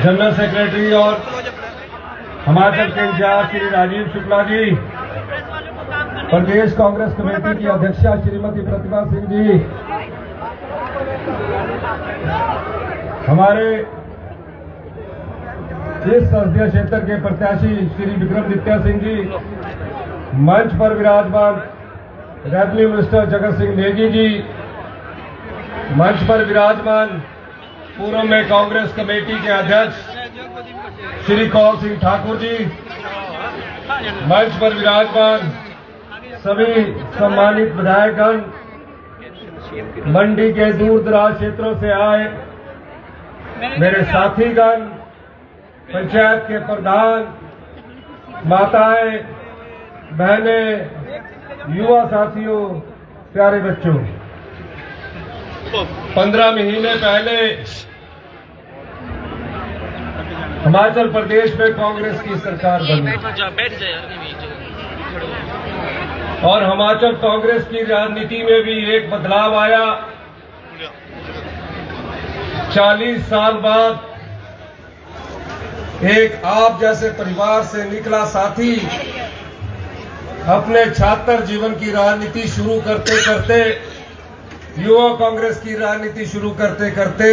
General secretary और हिमाचल के in charge Shri Rajiv Shukla ji, प्रदेश Congress committee की अध्यक्षा श्रीमती प्रतिभा सिंह जी, हमारे इस संसदीय क्षेत्र के प्रत्याशी श्री विक्रमादित्य सिंह जी, मंच पर विराजमान रेवेन्यू मिनिस्टर जगत सिंह नेगी जी, मंच पर विराजमान पूर्व में कांग्रेस कमेटी के अध्यक्ष श्री कौल सिंह ठाकुर जी, मंच पर विराजमान सभी सम्मानित विधायकगण, मंडी के दूर दराज क्षेत्रों से आए मेरे साथीगण, पंचायत के प्रधान, माताएं, बहनें, युवा साथियों, प्यारे बच्चों, 15 महीने पहले हिमाचल प्रदेश में कांग्रेस की सरकार बनी और हिमाचल कांग्रेस की राजनीति में भी एक बदलाव आया। 40 साल बाद एक आप जैसे परिवार से निकला साथी अपने छात्र जीवन की राजनीति शुरू करते करते, युवा कांग्रेस की राजनीति शुरू करते करते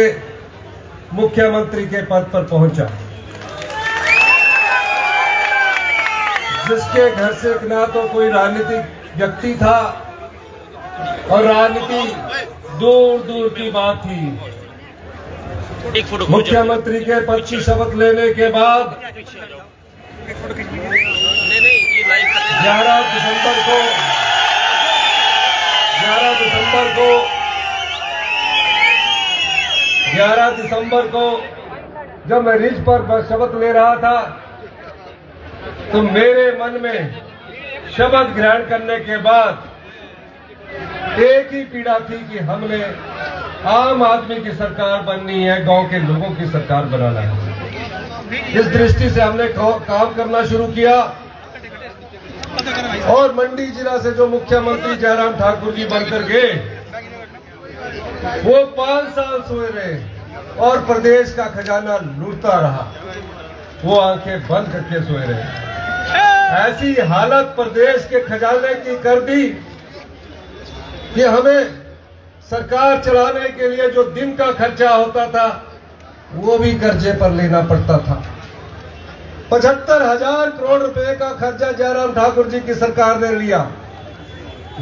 मुख्यमंत्री के पद पर पहुंचा, जिसके घर से ना तो कोई राजनीतिक व्यक्ति था और राजनीति दूर दूर की बात थी। मुख्यमंत्री के पद की शपथ लेने के बाद 11 दिसंबर को जब मैं रिज पर शपथ ले रहा था तो मेरे मन में शपथ ग्रहण करने के बाद एक ही पीड़ा थी कि हमने आम आदमी की सरकार बननी है, गांव के लोगों की सरकार बनाना है। इस दृष्टि से हमने काम करना शुरू किया और मंडी जिला से जो मुख्यमंत्री जयराम ठाकुर जी बनकर गए, वो 5 साल सोए रहे और प्रदेश का खजाना लूटता रहा, वो आंखें बंद करके सोए रहे। ऐसी हालत प्रदेश के खजाने की कर दी कि हमें सरकार चलाने के लिए जो दिन का खर्चा होता था वो भी कर्जे पर लेना पड़ता था। 75,000 करोड़ रुपए का खर्चा जयराम ठाकुर जी की सरकार ने लिया।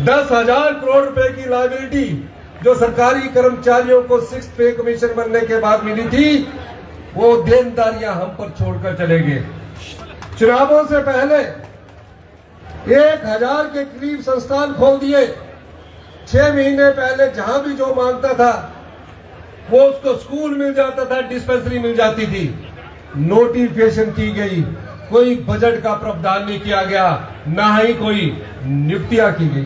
10,000 करोड़ रुपए की लायबिलिटी जो सरकारी कर्मचारियों को 6th पे कमीशन बनने के बाद मिली थी, वो देनदारियां हम पर छोड़कर चले गए। चुनावों से पहले 1000 के करीब संस्थान खोल दिए। 6 महीने पहले जहां भी जो मांगता था वो उसको स्कूल मिल जाता था, डिस्पेंसरी मिल जाती थी। नोटिफिकेशन की गई, कोई बजट का प्रावधान नहीं किया गया, ना ही कोई नियुक्तियां की गई।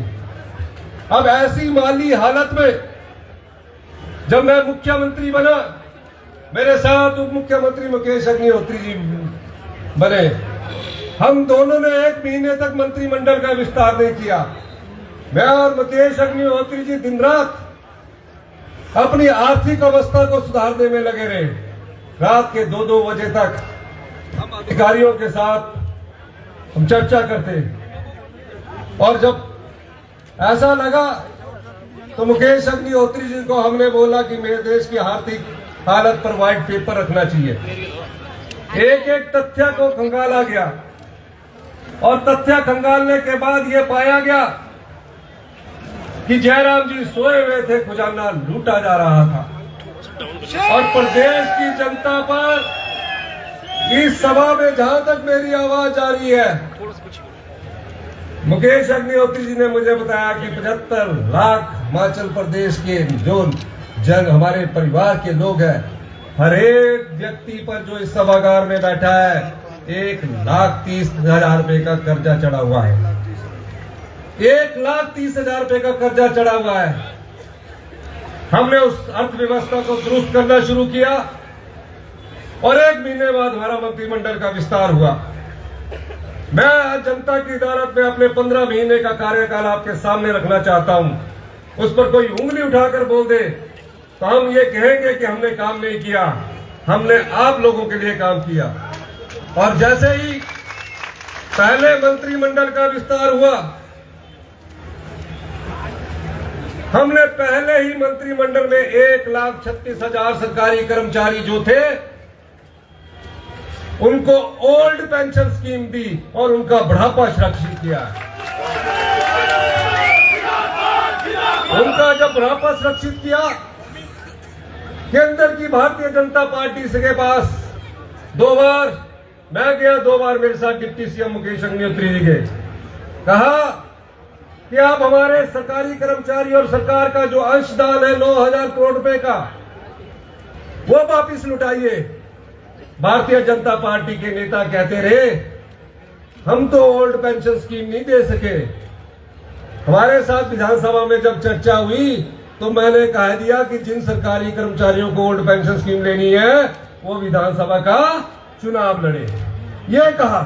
अब ऐसी माली हालत में जब मैं मुख्यमंत्री बना, मेरे साथ उप मुख्यमंत्री मुकेश अग्निहोत्री जी बने, हम दोनों ने 1 महीने तक मंत्रिमंडल का विस्तार नहीं किया। मैं और मुकेश अग्निहोत्री जी दिन रात अपनी आर्थिक अवस्था को सुधारने में लगे रहे। रात के 2-2 बजे तक हम अधिकारियों के साथ हम चर्चा करते और जब ऐसा लगा तो मुकेश अग्निहोत्री जी को हमने बोला कि मेरे देश की आर्थिक हालत पर व्हाइट पेपर रखना चाहिए। एक एक तथ्य को खंगाला गया और तथ्य खंगालने के बाद ये पाया गया कि जयराम जी सोए हुए थे, खजाना लूटा जा रहा था और प्रदेश की जनता पर इस सभा में जहां तक मेरी आवाज जा रही है, मुकेश अग्निहोत्री जी ने मुझे बताया कि 75 लाख हिमाचल प्रदेश के जो जन हमारे परिवार के लोग हैं, हर एक व्यक्ति पर जो इस सभागार में बैठा है 1,30,000 रुपए का कर्जा चढ़ा हुआ है। 1,30,000 रुपए का कर्जा चढ़ा हुआ है। हमने उस अर्थव्यवस्था को दुरुस्त करना शुरू किया और 1 महीने बाद हमारा मंत्रिमंडल का विस्तार हुआ। मैं आज जनता की अदालत में अपने 15 महीने का कार्यकाल आपके सामने रखना चाहता हूं। उस पर कोई उंगली उठाकर बोल दे तो हम ये कहेंगे कि हमने काम नहीं किया, हमने आप लोगों के लिए काम किया। और जैसे ही पहले मंत्रिमंडल का विस्तार हुआ, हमने पहले ही मंत्रिमंडल में 1,36,000 सरकारी कर्मचारी जो थे उनको ओल्ड पेंशन स्कीम दी और उनका बुढ़ापा सुरक्षित किया। उनका जब बुढ़ापा सुरक्षित किया, केंद्र की भारतीय जनता पार्टी के पास 2 बार मैं गया, 2 बार मेरे साथ डिप्टी सीएम मुकेश अग्निहोत्री जी गए। कहा कि आप हमारे सरकारी कर्मचारी और सरकार का जो अंशदान है 9,000 करोड़ रुपए का, वो वापिस लुटाइए। भारतीय जनता पार्टी के नेता कहते रहे हम तो ओल्ड पेंशन स्कीम नहीं दे सके। हमारे साथ विधानसभा में जब चर्चा हुई तो मैंने कह दिया कि जिन सरकारी कर्मचारियों को ओल्ड पेंशन स्कीम लेनी है वो विधानसभा का चुनाव लड़े, ये कहा।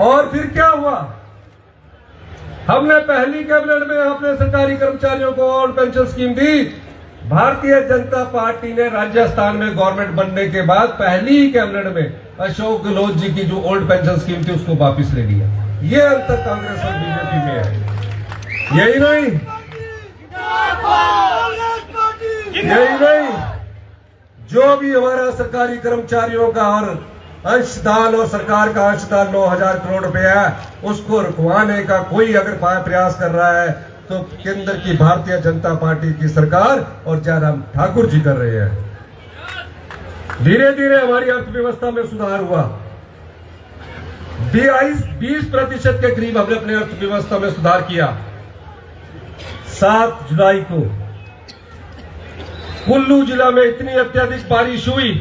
और फिर क्या हुआ, हमने पहली कैबिनेट में अपने सरकारी कर्मचारियों को ओल्ड पेंशन स्कीम दी। भारतीय जनता पार्टी ने राजस्थान में गवर्नमेंट बनने के बाद पहली ही कैबिनेट में अशोक गहलोत जी की जो ओल्ड पेंशन स्कीम थी उसको वापस ले लिया। ये अंतर कांग्रेस और बीजेपी में है। यही नहीं, जो भी हमारा सरकारी कर्मचारियों का और अंशदान और सरकार का अंशदान 9,000 करोड़ रुपए है, उसको रुकवाने का कोई अगर प्रयास कर रहा है तो केंद्र की भारतीय जनता पार्टी की सरकार और जयराम ठाकुर जी कर रहे हैं। धीरे धीरे हमारी अर्थव्यवस्था में सुधार हुआ। 20% के करीब हमने अपने अर्थव्यवस्था में सुधार किया। 7 जुलाई को कुल्लू जिला में इतनी अत्यधिक बारिश हुई,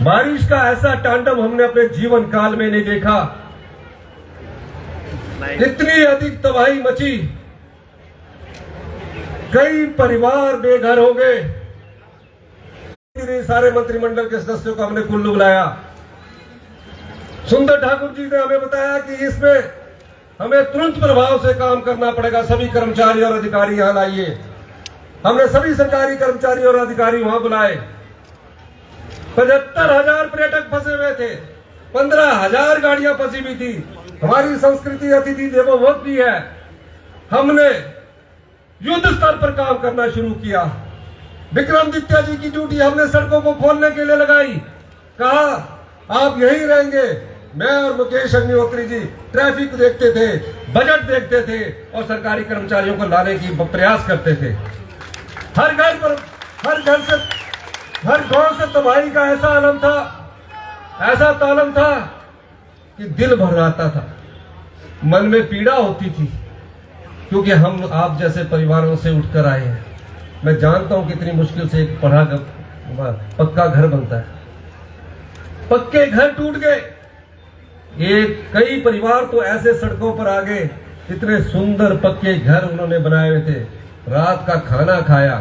बारिश का ऐसा तांडव हमने अपने जीवन काल में नहीं देखा। इतनी अधिक तबाही मची, कई परिवार बेघर हो गए। सारे मंत्रिमंडल के सदस्यों को हमने कुल्लू बुलाया। सुंदर ठाकुर जी ने हमें बताया कि इसमें हमें तुरंत प्रभाव से काम करना पड़ेगा, सभी कर्मचारी और अधिकारी यहां लाइए। हमने सभी सरकारी कर्मचारी और अधिकारी वहां बुलाए। 75,000 पर्यटक फंसे हुए थे, 15,000 गाड़ियां फंसी हुई थी। हमारी संस्कृति अतिथि देवो भव की है। हमने युद्ध स्तर पर काम करना शुरू किया। विक्रमादित्य जी की ड्यूटी हमने सड़कों को खोलने के लिए लगाई। कहा आप यहीं रहेंगे। मैं और मुकेश अग्निहोत्री जी ट्रैफिक देखते थे, बजट देखते थे और सरकारी कर्मचारियों को लाने की प्रयास करते थे। हर गांव से तबाही का ऐसा आलम था, ऐसा तालम था कि दिल भर आता था, मन में पीड़ा होती थी, क्योंकि हम आप जैसे परिवारों से उठकर आए हैं। मैं जानता हूं कितनी मुश्किल से एक पक्का घर बनता है। पक्के घर टूट गए। कई परिवार तो ऐसे सड़कों पर आ गए, इतने सुंदर पक्के घर उन्होंने बनाए हुए थे। रात का खाना खाया,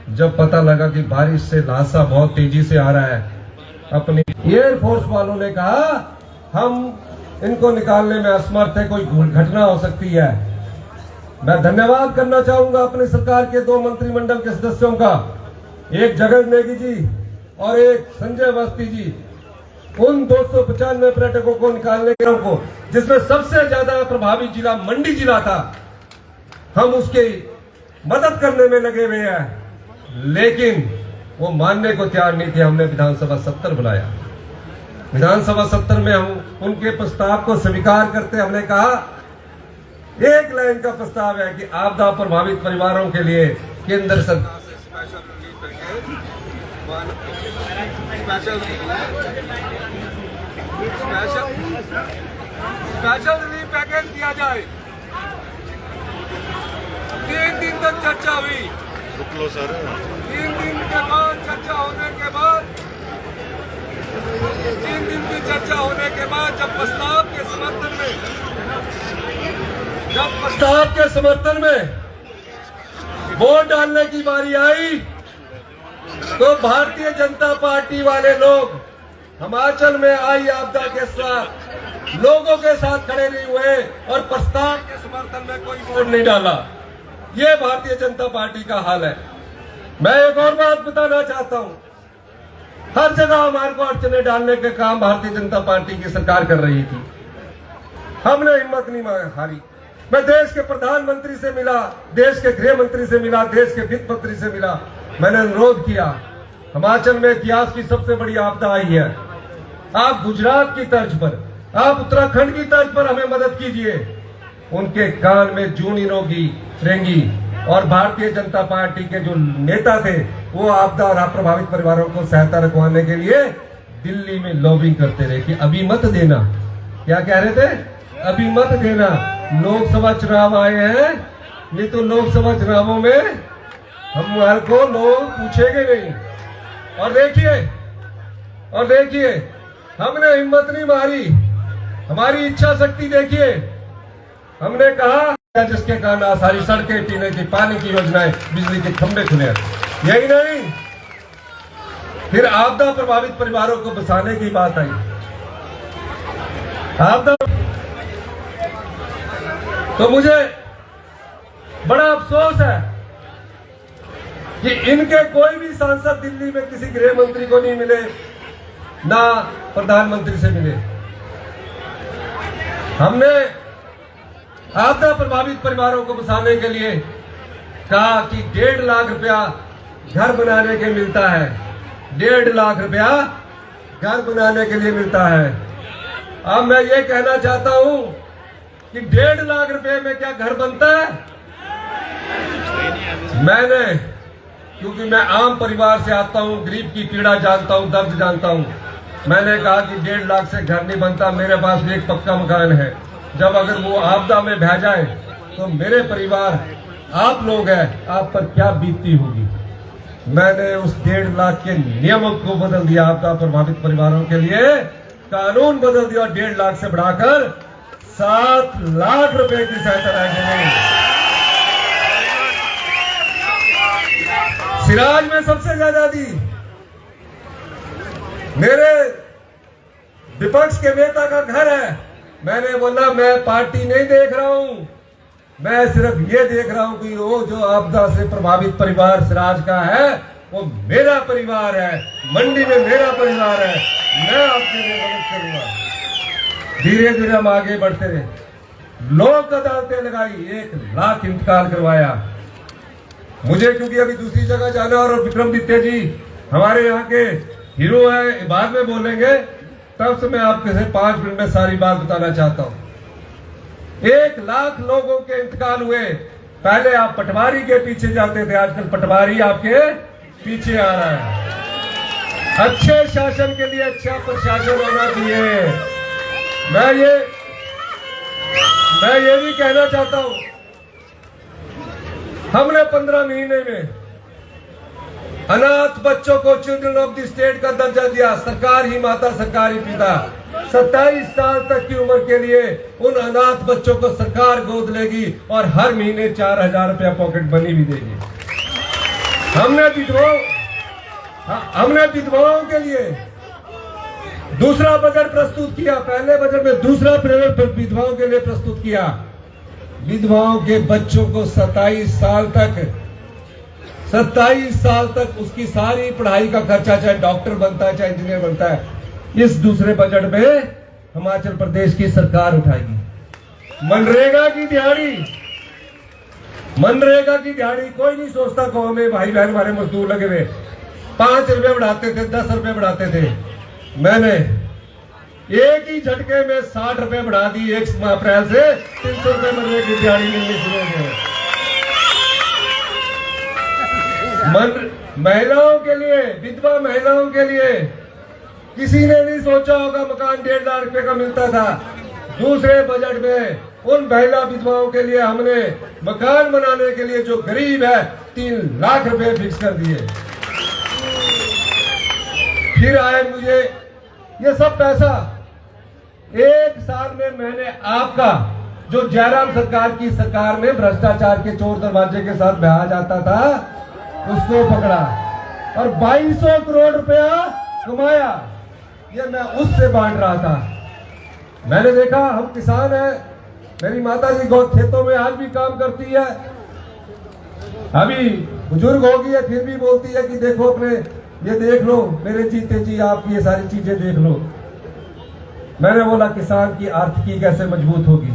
जब पता लगा कि बारिश से लाशा बहुत तेजी से आ रहा है, अपनी एयरफोर्स वालों ने कहा हम इनको निकालने में असमर्थ है, कोई घटना हो सकती है। मैं धन्यवाद करना चाहूंगा अपने सरकार के 2 मंत्रिमंडल के सदस्यों का, एक जगत नेगी जी और एक संजय अवस्थी जी। उन 295 पर्यटकों को निकालने को, जिसमें सबसे ज्यादा प्रभावी जिला मंडी जिला था, हम उसकी मदद करने में लगे हुए हैं। लेकिन वो मानने को तैयार नहीं थे। हमने विधानसभा 70 बुलाया। विधानसभा 70 में हम उनके प्रस्ताव को स्वीकार करते हमने कहा एक लाइन का प्रस्ताव है कि आपदा प्रभावित परिवारों के लिए केंद्र सरकार से स्पेशल रिलीफ पैकेज दिया जाए। 3 दिन तक चर्चा हुई। 3 दिन के बाद चर्चा होने के बाद 3 दिन की चर्चा होने के बाद जब प्रस्ताव के समर्थन में वोट डालने की बारी आई तो भारतीय जनता पार्टी वाले लोग हिमाचल में आई आपदा के साथ लोगों के साथ खड़े नहीं हुए और प्रस्ताव के समर्थन में कोई वोट नहीं डाला। ये भारतीय जनता पार्टी का हाल है। मैं एक और बात बताना चाहता हूं, हर जगह हमारे को अड़चने डालने के काम भारतीय जनता पार्टी की सरकार कर रही थी। हमने हिम्मत नहीं हारी। मैं देश के प्रधानमंत्री से मिला, देश के गृह मंत्री से मिला, देश के वित्त मंत्री से मिला। मैंने अनुरोध किया, हिमाचल में इतिहास की सबसे बड़ी आपदा आई है, आप गुजरात की तर्ज पर, आप उत्तराखंड की तर्ज पर हमें मदद कीजिए। उनके कान में जूं नहीं रेंगी और भारतीय जनता पार्टी के जो नेता थे वो आपदा और आप प्रभावित परिवारों को सहायता रखवाने के लिए दिल्ली में लॉबिंग करते रहे कि अभी मत देना। क्या कह रहे थे? अभी मत देना, लोकसभा चुनाव आए हैं, नहीं तो लोकसभा चुनावों में हमारे को लोग पूछेंगे नहीं। और देखिए हमने हिम्मत नहीं मारी, हमारी इच्छा शक्ति देखिए। हमने कहा जिसके कारण सारी सड़कें, पीने की पानी की योजनाएं, बिजली के खंभे खुले। यही नहीं, फिर आपदा प्रभावित परिवारों को बसाने की बात आई। आपदा तो मुझे बड़ा अफसोस है कि इनके कोई भी सांसद दिल्ली में किसी गृह मंत्री को नहीं मिले, ना प्रधानमंत्री से मिले। हमने आपदा प्रभावित परिवारों को बसाने के लिए कहा कि 1.5 लाख रुपया घर बनाने के मिलता है, 1.5 लाख रुपया घर बनाने के लिए मिलता है। अब मैं ये कहना चाहता हूं कि 1.5 लाख रुपए में क्या घर बनता है? मैंने, क्योंकि मैं आम परिवार से आता हूं, गरीब की पीड़ा जानता हूं, दर्द जानता हूं, मैंने कहा कि 1.5 लाख से घर नहीं बनता। मेरे पास भी एक पक्का मकान है, जब अगर वो आपदा में बह जाए तो मेरे परिवार, आप लोग हैं, आप पर क्या बीतती होगी। मैंने उस 1.5 लाख के नियमों को बदल दिया, आपदा प्रभावित परिवारों के लिए कानून बदल दिया और 1.5 लाख से बढ़ाकर 7 लाख रुपए की सहायता राशि। सिराज में सबसे ज्यादा दी। मेरे विपक्ष के नेता का घर है, मैंने बोला मैं पार्टी नहीं देख रहा हूं, मैं सिर्फ ये देख रहा हूं कि वो जो आपदा से प्रभावित परिवार सिराज का है वो मेरा परिवार है, मंडी में मेरा परिवार है, मैं आपके लिए मदद करूंगा। धीरे धीरे हम आगे बढ़ते रहे, लोक अदालतें लगाई, 1 लाख इंतकाल करवाया। मुझे क्योंकि अभी दूसरी जगह जाना और विक्रमादित्य जी हमारे यहाँ के हीरो है, बाद में बोलेंगे, तब से मैं आपके से 5 मिनट में सारी बात बताना चाहता हूं। 1 लाख लोगों के इंतकाल हुए। पहले आप पटवारी के पीछे जाते थे, आजकल पटवारी आपके पीछे आ रहा है। अच्छे शासन के लिए अच्छा प्रशासन होना चाहिए। मैं ये भी कहना चाहता हूं, हमने 15 महीने में अनाथ बच्चों को चिल्ड्रन ऑफ द स्टेट का दर्जा दिया। सरकार ही माता, सरकार ही पिता। 27 साल तक की उम्र के लिए उन अनाथ बच्चों को सरकार गोद लेगी और हर महीने 4000 रुपया पॉकेट मनी भी देगी। हमने विधवाओं के लिए दूसरा बजट प्रस्तुत किया। पहले बजट में दूसरा बजट विधवाओं के लिए प्रस्तुत किया। विधवाओं के बच्चों को 27 साल तक उसकी सारी पढ़ाई का खर्चा, चाहे डॉक्टर बनता है चाहे इंजीनियर बनता है, इस दूसरे बजट में हिमाचल प्रदेश की सरकार उठाएगी। मनरेगा की दिहाड़ी कोई नहीं सोचता। गांव में भाई बहन हमारे मजदूर लगे हुए 5 रुपए बढ़ाते थे, 10 रुपए बढ़ाते थे। मैंने एक ही झटके में 60 रुपए बढ़ा दी। 1 अप्रैल से 300 रुपए मनरेगा की दिहाड़ी मिलनी शुरू हो गई। महिलाओं के लिए, विधवा महिलाओं के लिए किसी ने नहीं सोचा होगा मकान 1.5 लाख रुपए का मिलता था। दूसरे बजट में उन महिला विधवाओं के लिए हमने मकान बनाने के लिए जो गरीब है 3 लाख रुपए फिक्स कर दिए। फिर आए मुझे ये सब पैसा 1 साल में मैंने आपका जो जयराम सरकार की सरकार में भ्रष्टाचार के चोर दरवाजे के साथ बहा जाता था उसको पकड़ा और 2200 करोड़ रुपया कमाया। ये मैं उससे बांट रहा था। मैंने देखा, हम किसान हैं, मेरी माता जी गौ खेतों में आज भी काम करती है। अभी बुजुर्ग हो गई है फिर भी बोलती है कि देखो अपने ये देख लो मेरे जीते जी आपकी ये सारी चीजें देख लो। मैंने बोला किसान की आर्थिकी कैसे मजबूत होगी?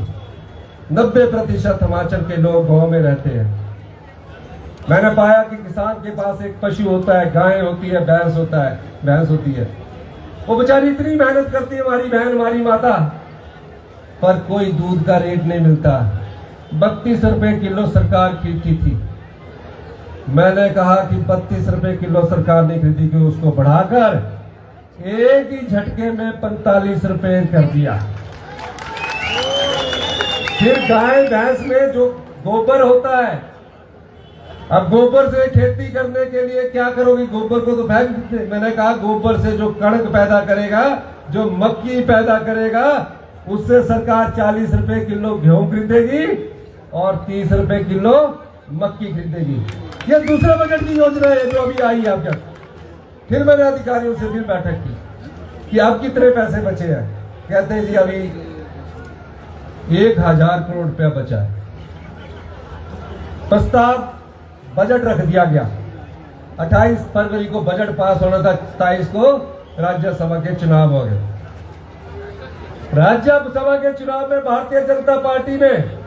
90% हिमाचल के लोग गांव में रहते हैं। मैंने पाया कि किसान के पास एक पशु होता है, गाय होती है, भैंस होती है। वो बेचारी इतनी मेहनत करती है, हमारी बहन हमारी माता, पर कोई दूध का रेट नहीं मिलता। 32 रुपए किलो सरकार खरीदती थी। मैंने कहा कि 32 रुपए किलो सरकार ने खरीदी कि उसको बढ़ाकर एक ही झटके में 45 रुपए कर दिया। फिर गाय भैंस में जो गोबर होता है, अब गोबर से खेती करने के लिए क्या करोगी? गोबर को तो फेंक देते। मैंने कहा गोबर से जो कणक पैदा करेगा, जो मक्की पैदा करेगा, उससे सरकार 40 रुपए किलो गेहूं खरीदेगी और 30 रुपए किलो मक्की खरीदेगी। ये दूसरा बजट की योजना है जो अभी आई है आपके। फिर मैंने अधिकारियों से फिर बैठक की कि अब कितने पैसे बचे हैं। कहते हैं जी अभी 1000 करोड़ रुपया बचा है। प्रस्ताव बजट रख दिया गया। 28 फरवरी को बजट पास होना था, 27 को राज्यसभा के चुनाव हो गए। राज्यसभा के चुनाव में भारतीय जनता पार्टी ने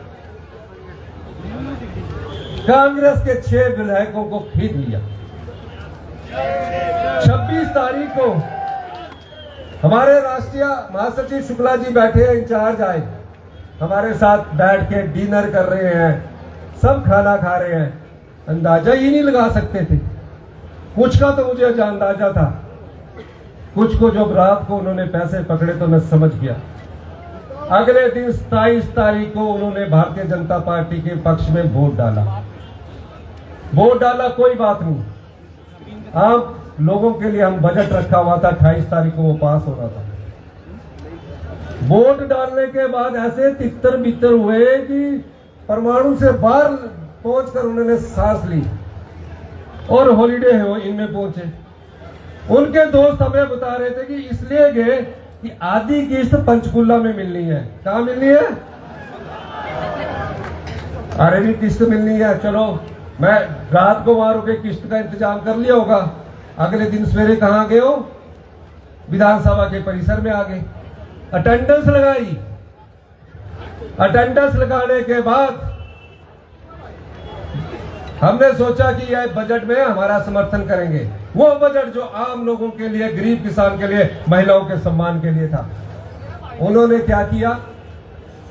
कांग्रेस के 6 विधायकों को खरीद लिया। 26 तारीख को हमारे राष्ट्रीय महासचिव शुक्ला जी बैठे हैं, इंचार्ज आए, हमारे साथ बैठ के डिनर कर रहे हैं, सब खाना खा रहे हैं। अंदाजा ही नहीं लगा सकते थे। कुछ का तो मुझे अंदाजा था, कुछ को जब रात को उन्होंने पैसे पकड़े तो मैं समझ गया। अगले दिन 27 तारीख को उन्होंने भारतीय जनता पार्टी के पक्ष में वोट डाला। कोई बात नहीं, आप लोगों के लिए हम बजट रखा हुआ था, 28 तारीख को वो पास हो रहा था। वोट डालने के बाद ऐसे तितर बितर हुए कि परमाणु से बाहर पहुंचकर उन्होंने सांस ली और हॉलीडे इनमें पहुंचे। उनके दोस्त हमें बता रहे थे कि इसलिए गए कि आधी किस्त पंचकुला में मिलनी है। कहां मिलनी है? अरे भी किस्त मिलनी है, चलो मैं रात को वहां रुके किस्त का इंतजाम कर लिया होगा। अगले दिन सवेरे कहां गए हो? विधानसभा के परिसर में आ गए, अटेंडेंस लगाई। अटेंडेंस लगाने के बाद हमने सोचा कि यह बजट में हमारा समर्थन करेंगे, वो बजट जो आम लोगों के लिए, गरीब किसान के लिए, महिलाओं के सम्मान के लिए था। उन्होंने क्या किया?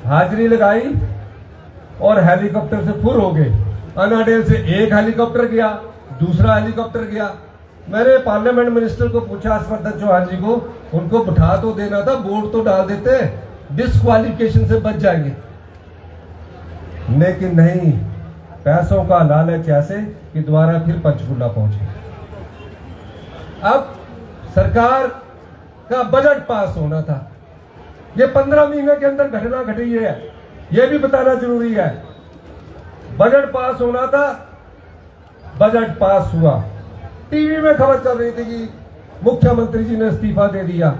हाजिरी लगाई और हेलीकॉप्टर से फुर हो गए। अनाडेल से एक हेलीकॉप्टर गया, दूसरा हेलीकॉप्टर गया। मैंने पार्लियामेंट मिनिस्टर को पूछा, हर्षवर्धन चौहान जी को, उनको बिठा तो देना था, बोर्ड तो डाल देते, डिस्क्वालिफिकेशन से बच जाएंगे। लेकिन नहीं, पैसों का लालच ऐसे कि दोबारा फिर पंचकुला पहुंचे। अब सरकार का बजट पास होना था, ये 15 महीने के अंदर घटना घटी है, ये भी बताना जरूरी है। बजट पास होना था, बजट पास हुआ। टीवी में खबर चल रही थी कि मुख्यमंत्री जी ने इस्तीफा दे दिया।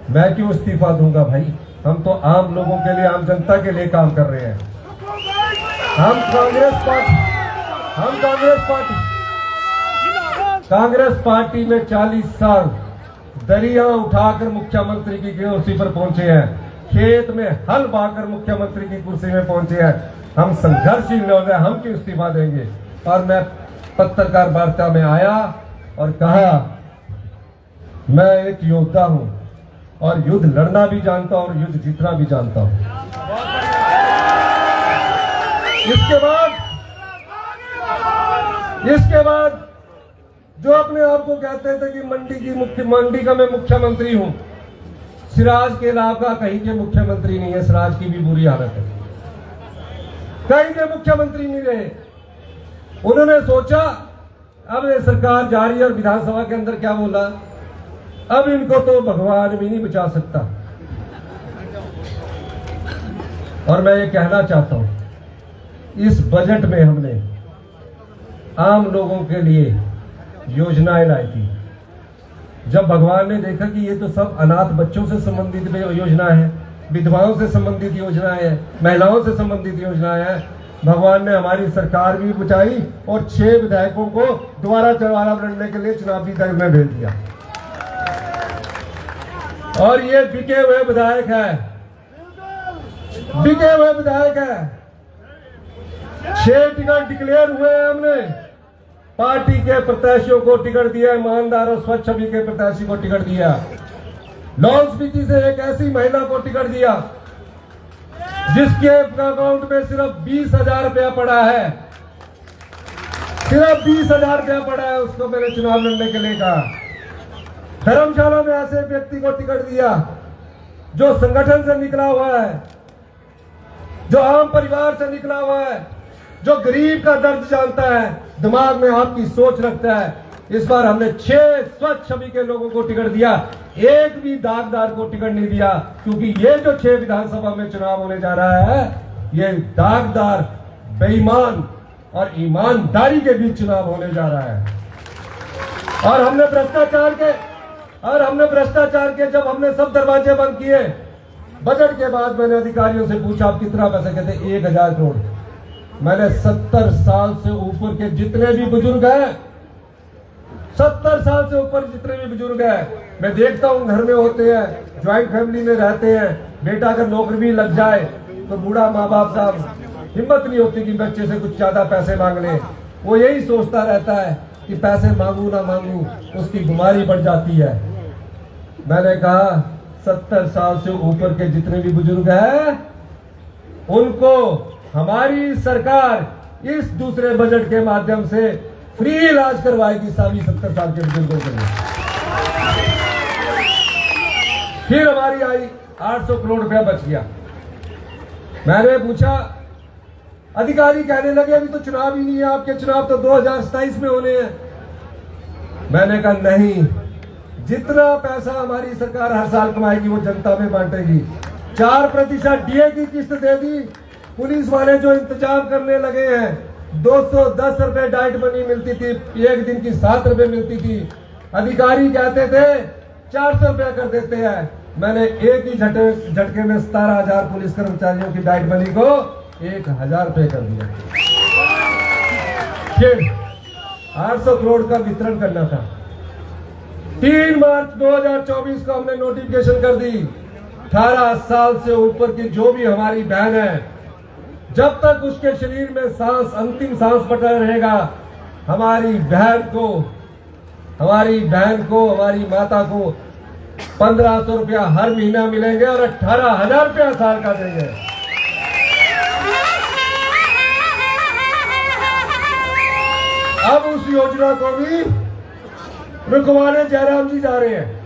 मैं क्यों इस्तीफा दूंगा भाई? हम तो आम लोगों के लिए, आम जनता के लिए काम कर रहे हैं। हम कांग्रेस पार्टी में 40 साल दरिया उठाकर मुख्यमंत्री की कुर्सी पर पहुंचे हैं, खेत में हल बाकर मुख्यमंत्री की कुर्सी में पहुंचे हैं। हम संघर्षशील लोग हैं, हम क्यों इस्तीफा देंगे? और मैं पत्रकार वार्ता में आया और कहा मैं एक योद्धा हूं और युद्ध लड़ना भी जानता हूं और युद्ध जीतना भी जानता हूं। इसके बाद जो अपने आप को कहते थे कि मंडी का मैं मुख्यमंत्री हूं, सिराज के अलावा कहीं के मुख्यमंत्री नहीं है। सिराज की भी बुरी हालत है, कहीं के मुख्यमंत्री नहीं रहे। उन्होंने सोचा अब ये सरकार जा रही है और विधानसभा के अंदर क्या बोला, अब इनको तो भगवान भी नहीं बचा सकता। और मैं ये कहना चाहता हूं, इस बजट में हमने आम लोगों के लिए योजनाएं लाई थी। जब भगवान ने देखा कि ये तो सब अनाथ बच्चों से संबंधित योजना है, विधवाओं से संबंधित योजनाएं है, महिलाओं से संबंधित योजनाएं है, भगवान ने हमारी सरकार भी बचाई और 6 विधायकों को दोबारा लड़ने के लिए चुनावी दल में भेज दिया। और ये बिके हुए विधायक है, बिके हुए विधायक है। 6 टिकट डिक्लेयर हुए हैं, हमने पार्टी के प्रत्याशियों को टिकट दिया, ईमानदार और स्वच्छ छवि के प्रत्याशी को टिकट दिया। लाहौल स्पीति से एक ऐसी महिला को टिकट दिया जिसके अकाउंट में सिर्फ 20,000 रुपया पड़ा है, सिर्फ 20,000 रुपया पड़ा है। उसको मैंने चुनाव लड़ने के लिए कहा। धर्मशाला में ऐसे व्यक्ति को टिकट दिया जो संगठन से निकला हुआ है, जो आम परिवार से निकला हुआ है, जो गरीब का दर्द जानता है, दिमाग में आपकी सोच रखता है। इस बार हमने 6 स्वच्छ छवि के लोगों को टिकट दिया, एक भी दागदार को टिकट नहीं दिया, क्योंकि ये जो 6 विधानसभा में चुनाव होने जा रहा है, ये दागदार, बेईमान और ईमानदारी के बीच चुनाव होने जा रहा है। और हमने भ्रष्टाचार के जब हमने सब दरवाजे बंद किए, बजट के बाद मैंने अधिकारियों से पूछा आप कितना पैसा, कहते 1,000 करोड़। मैंने 70 साल से ऊपर के जितने भी बुजुर्ग हैं, 70 साल से ऊपर जितने भी बुजुर्ग हैं, मैं देखता हूं घर में होते हैं, ज्वाइंट फैमिली में रहते हैं, बेटा अगर नौकरी भी लग जाए तो बूढ़ा माँ बाप साहब हिम्मत नहीं होती कि बच्चे से कुछ ज्यादा पैसे मांग ले। वो यही सोचता रहता है कि पैसे मांगू ना मांगू, उसकी बीमारी बढ़ जाती है। मैंने कहा 70 साल से ऊपर के जितने भी बुजुर्ग हैं, उनको हमारी सरकार इस दूसरे बजट के माध्यम से फ्री इलाज करवाएगी, सभी 70 साल के बुजुर्गों के लिए। फिर हमारी आई 800 करोड़ रुपया बच गया। मैंने पूछा, अधिकारी कहने लगे अभी तो चुनाव ही नहीं है, आपके चुनाव तो 2027 में होने हैं। मैंने कहा नहीं, जितना पैसा हमारी सरकार हर साल कमाएगी वो जनता में बांटेगी। 4% डीए की किस्त दे दी। पुलिस वाले जो इंतजाम करने लगे हैं, 210 रुपए डाइट मनी मिलती थी, एक दिन की 7 रुपए मिलती थी। अधिकारी कहते थे 400 रुपया कर देते हैं। मैंने एक ही झटके में 17,000 पुलिस कर्मचारियों की डाइट मनी को 1,000 रुपए कर दिया। फिर 800 करोड़ का वितरण करना था। 3 मार्च 2024 को हमने नोटिफिकेशन कर दी, 18 साल से ऊपर की जो भी हमारी बहन है, जब तक उसके शरीर में सांस, अंतिम सांस पटा रहेगा, हमारी बहन को, हमारी माता को 1,500 रुपया हर महीना मिलेंगे और 18,000 रुपया साल का देंगे। अब उस योजना को भी रुकवाने जयराम जी जा रहे हैं।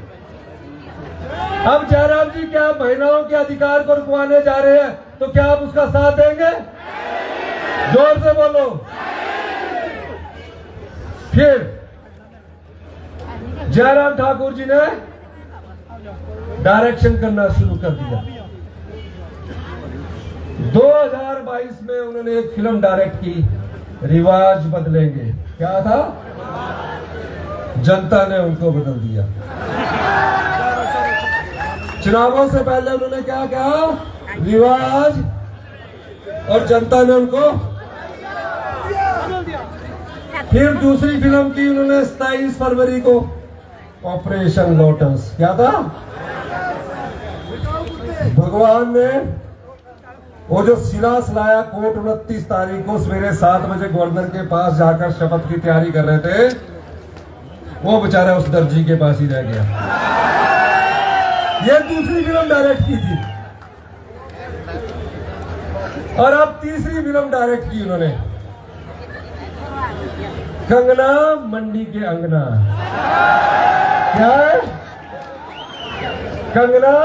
अब जयराम जी क्या महिलाओं के अधिकार को रुकवाने जा रहे हैं, तो क्या आप उसका साथ देंगे? जोर से बोलो। फिर जयराम ठाकुर जी ने डायरेक्शन करना शुरू कर दिया। 2022 में उन्होंने एक फिल्म डायरेक्ट की, रिवाज बदलेंगे। क्या था? जनता ने उनको बदल दिया। चुनावों से पहले उन्होंने क्या कहा? रिवाज, और जनता ने उनको। फिर दूसरी फिल्म की उन्होंने 27 फरवरी को, ऑपरेशन लोटस। क्या था? भगवान ने वो जो शिलास लाया कोर्ट 29 तारीख को सवेरे 7 बजे गवर्नर के पास जाकर शपथ की तैयारी कर रहे थे, वो बेचारा उस दर्जी के पास ही रह गया। ये दूसरी फिल्म डायरेक्ट की थी। और अब तीसरी फिल्म डायरेक्ट की उन्होंने, कंगना मंडी के अंगना। क्या है? कंगना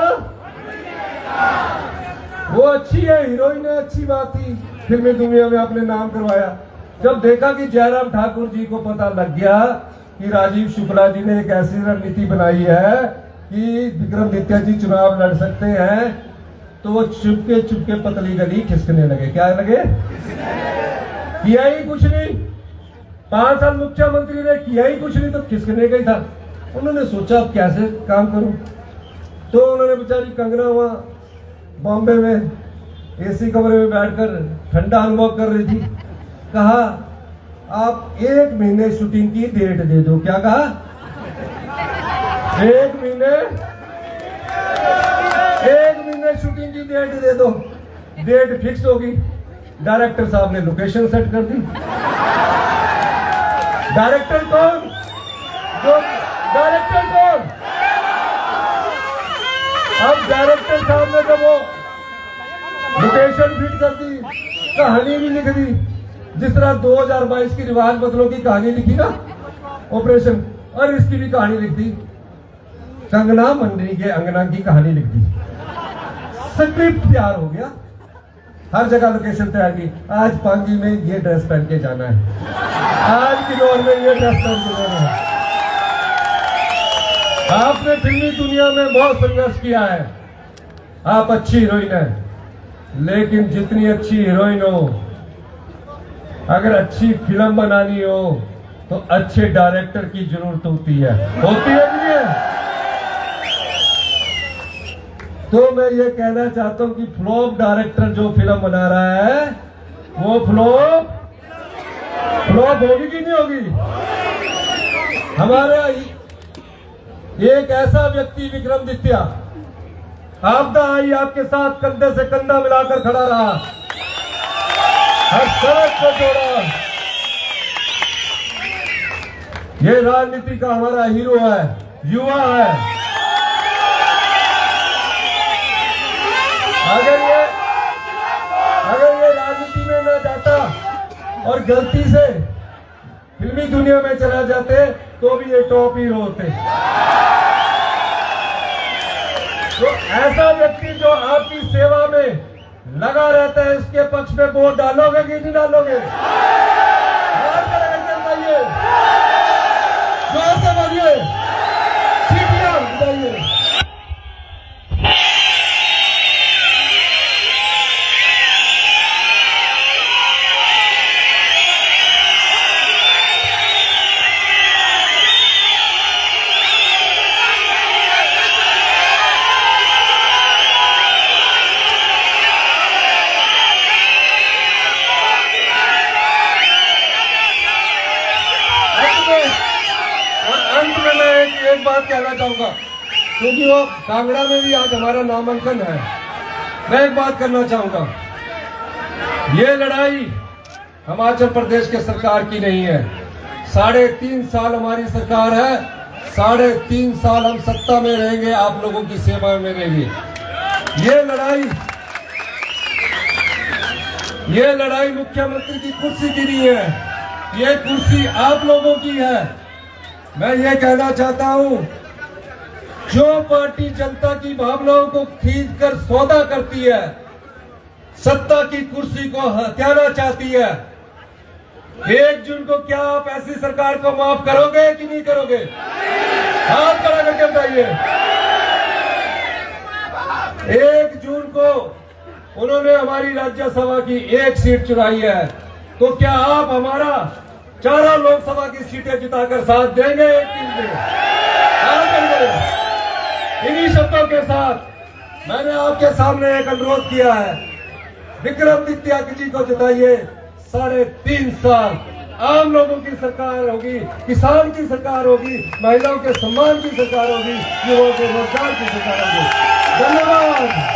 वो अच्छी है, हीरोइन है, अच्छी बात थी, फिल्मी दुनिया में अपने नाम करवाया। जब देखा कि जयराम ठाकुर जी को पता लग गया कि राजीव शुक्ला जी ने एक ऐसी रणनीति बनाई है कि विक्रमादित्य जी चुनाव लड़ सकते हैं, तो वो चुपके चुपके पतली गली खिसकने लगे। क्या लगे? किया ही कुछ नहीं, 5 साल मुख्यमंत्री ने किया ही कुछ नहीं, तो खिसकने का ही था। उन्होंने सोचा अब कैसे काम करूं, तो उन्होंने बेचारी कंगना वहां बॉम्बे में एसी कमरे में बैठकर ठंडा अनुभव कर रही थी। कहा आप 1 महीने शूटिंग की डेट दे दो। क्या कहा? 1 महीने शूटिंग की डेट दे दो। डेट फिक्स होगी। डायरेक्टर साहब ने लोकेशन सेट कर दी। डायरेक्टर कौन? डायरेक्टर कौन? अब डायरेक्टर साहब ने जब वो लोकेशन फिट कर दी, कहानी भी लिख दी, जिस तरह 2022 की रिवाज बदलों की कहानी लिखी ना ऑपरेशन, और इसकी भी कहानी लिख दी। कंगना मंडरी के अंगना की कहानी लिख दी। स्क्रिप्ट तैयार हो गया, हर जगह लोकेशन तैयार की। आज पांगी में ये ड्रेस पहन के जाना है, आज की दौर में ये ड्रेस पहन के जाना है। आपने फिल्मी दुनिया में बहुत संघर्ष किया है, आप अच्छी हीरोइन है, लेकिन जितनी अच्छी हीरोइन हो, अगर अच्छी फिल्म बनानी हो तो अच्छे डायरेक्टर की जरूरत होती है कि नहीं है? तो मैं ये कहना चाहता हूं कि फ्लॉप डायरेक्टर जो फिल्म बना रहा है वो फ्लॉप होगी कि नहीं होगी? हमारा एक ऐसा व्यक्ति विक्रमादित्य, आपदा आई आपके साथ कंधे से कंधा मिलाकर खड़ा रहा, हर सड़क को जोड़ा। ये राजनीति का हमारा हीरो है, युवा है। अगर ये राजनीति में न जाता और गलती से फिल्मी दुनिया में चला जाते तो भी ये टॉप हीरो होते। तो ऐसा व्यक्ति जो आपकी सेवा में लगा रहता है, इसके पक्ष में वोट डालोगे कि नहीं डालोगे? जोर से बोलिए, सीटियां बताइए। अंत में मैं एक बात कहना चाहूंगा, क्योंकि वो कांगड़ा में भी आज हमारा नामांकन है। मैं एक बात करना चाहूंगा, ये लड़ाई हिमाचल प्रदेश के सरकार की नहीं है। 3.5 साल हमारी सरकार है, 3.5 साल हम सत्ता में रहेंगे, आप लोगों की सेवा में रहेंगे। ये लड़ाई मुख्यमंत्री की कुर्सी की नहीं है, ये कुर्सी आप लोगों की है। मैं ये कहना चाहता हूं, जो पार्टी जनता की भावनाओं को खींचकर सौदा करती है, सत्ता की कुर्सी को हथियाना चाहती है, 1 जून को क्या आप ऐसी सरकार को माफ करोगे कि नहीं करोगे? हाथ खड़ा करके बताइए। 1 जून को उन्होंने हमारी राज्यसभा की 1 सीट चुराई है, तो क्या आप हमारा 4 लोकसभा की सीटें जिताकर साथ देंगे? इन्हीं शब्दों के साथ मैंने आपके सामने एक अनुरोध किया है, विक्रमादित्य जी को जिताइए। 3.5 साल आम लोगों की सरकार होगी, किसान की सरकार होगी, महिलाओं के सम्मान की सरकार होगी, युवाओं के रोजगार की सरकार होगी। धन्यवाद।